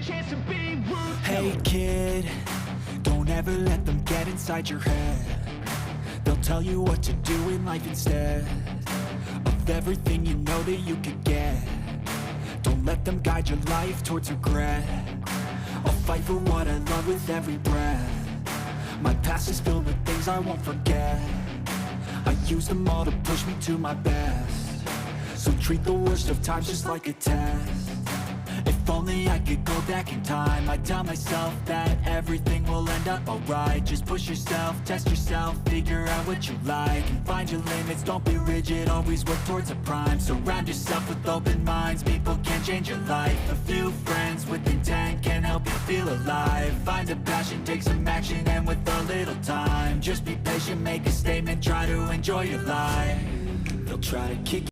chance to be rude. Hey kid, don't ever let them get inside your head. They'll tell you what to do in life instead of everything you know that you could get. Don't let them guide your life towards regret. I'll fight for what I love with every breath. My past is filled with things I won't forget. I use them all to push me to my best. So treat the worst of times just like a test. If only I could go back in time, I'd tell myself that everything will end up alright. Just push yourself, test yourself, figure out what you like, and find your limits, don't be rigid, always work towards a prime. Surround yourself with open minds, people can change your life. A few friends with intent can help you feel alive. Find a passion, take some action, and with a little time, just be patient, make a statement, try to enjoy your life. They'll try to kick